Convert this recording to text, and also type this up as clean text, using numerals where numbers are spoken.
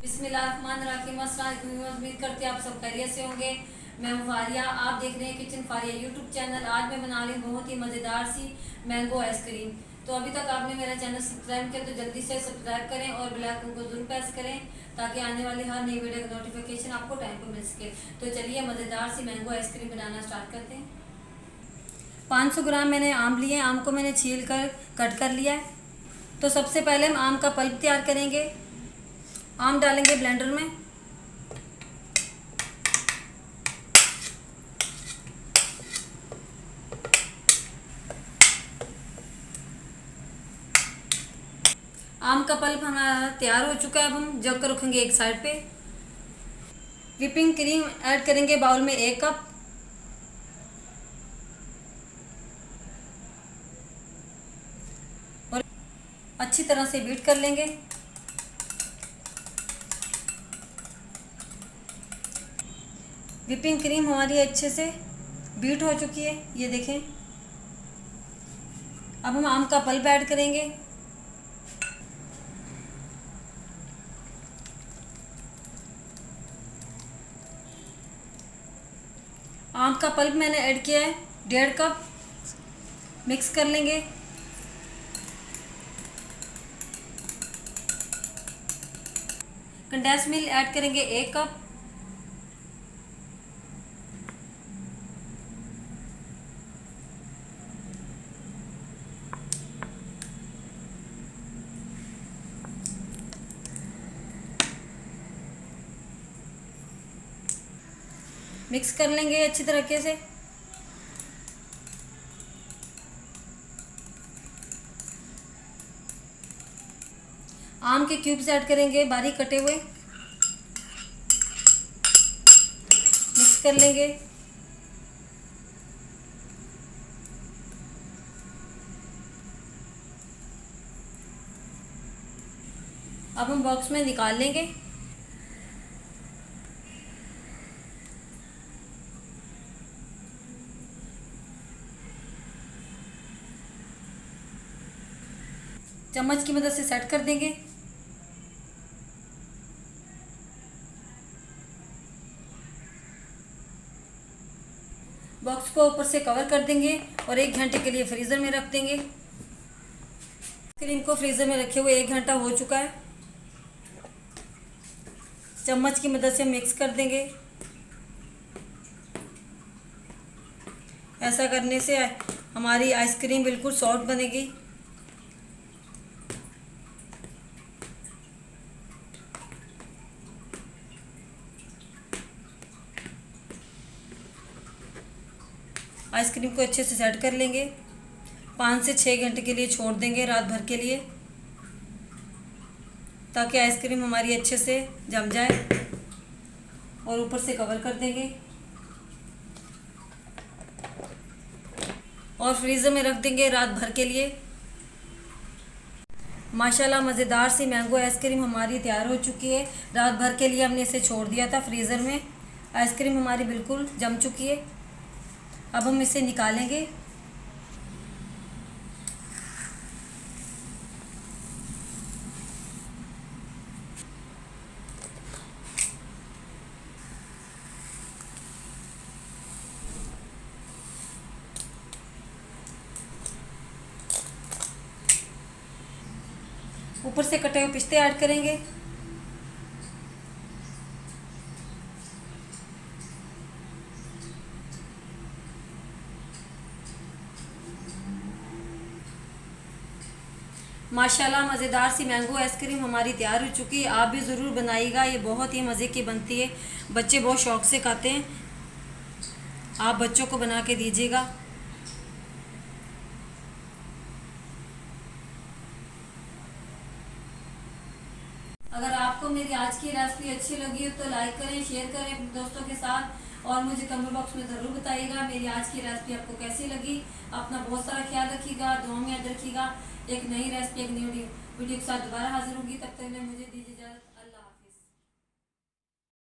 बिस्मिल्लाहिर्रहमानिर्रहीम। उम्मीद करते हैं आप सब खैरियत से होंगे। मैं हूँ फारिया, आप देख रहे हैं किचन फारिया यूट्यूब चैनल। आज मैं बना रही हूँ बहुत ही मज़ेदार सी मैंगो आइसक्रीम। तो अभी तक आपने मेरा चैनल सब्सक्राइब किया तो जल्दी से सब्सक्राइब करें और बेल आइकन को जरूर प्रेस करें ताकि आने वाली हर नई वीडियो का नोटिफिकेशन आपको टाइम पर मिल सके। तो चलिए मज़ेदार सी मैंगो आइसक्रीम बनाना स्टार्ट करते हैं। 500 ग्राम मैंने आम लिए। आम को मैंने छील कर कट कर लिया है। तो सबसे पहले हम आम का पल्प तैयार करेंगे। आम डालेंगे ब्लेंडर में। आम का पल्प हमारा तैयार हो चुका है। अब हम जग कर रखेंगे एक साइड पे। व्हिपिंग क्रीम ऐड करेंगे बाउल में 1 कप। और अच्छी तरह से बीट कर लेंगे। व्हिपिंग क्रीम हमारी अच्छे से बीट हो चुकी है, ये देखें। अब हम आम का पल्प ऐड करेंगे। आम का पल्प मैंने ऐड किया है 1.5 कप। मिक्स कर लेंगे। कंडेंस मिल्क ऐड करेंगे 1 कप। मिक्स कर लेंगे अच्छी तरीके से। आम के क्यूब्स ऐड करेंगे बारीक कटे हुए। मिक्स कर लेंगे। अब हम बॉक्स में निकाल लेंगे। चम्मच की मदद से सेट कर देंगे। बॉक्स को ऊपर से कवर कर देंगे और 1 घंटे के लिए फ्रीज़र में रख देंगे। क्रीम को फ्रीज़र में रखे हुए 1 घंटा हो चुका है। चम्मच की मदद से मिक्स कर देंगे। ऐसा करने से हमारी आइसक्रीम बिल्कुल सॉफ्ट बनेगी। आइसक्रीम को अच्छे से सेट कर लेंगे। 5 से 6 घंटे के लिए छोड़ देंगे, रात भर के लिए, ताकि आइसक्रीम हमारी अच्छे से जम जाए। और ऊपर से कवर कर देंगे और फ्रीज़र में रख देंगे रात भर के लिए। माशाल्लाह मज़ेदार सी मैंगो आइसक्रीम हमारी तैयार हो चुकी है। रात भर के लिए हमने इसे छोड़ दिया था फ्रीज़र में। आइसक्रीम हमारी बिल्कुल जम चुकी है। अब हम इसे निकालेंगे। ऊपर से कटे हुए पिस्ते ऐड करेंगे। माशाल्लाह मज़ेदार सी मैंगो आइसक्रीम हमारी तैयार हो चुकी है। आप भी ज़रूर बनाइएगा, ये बहुत ही मज़े की बनती है। बच्चे बहुत शौक़ से खाते हैं। आप बच्चों को बना के दीजिएगा। अगर आपको मेरी आज की रेसिपी अच्छी लगी हो तो लाइक करें, शेयर करें अपने दोस्तों के साथ और मुझे कमेंट बॉक्स में ज़रूर बताइएगा मेरी आज की रेसिपी आपको कैसी लगी। अपना बहुत सारा ख्याल रखिएगा, दुआ में याद रखिएगा। एक नई रेसिपी, एक नई वीडियो के साथ दोबारा हाजिर होगी। तब तक मैं मुझे दीजिए इजाज़त।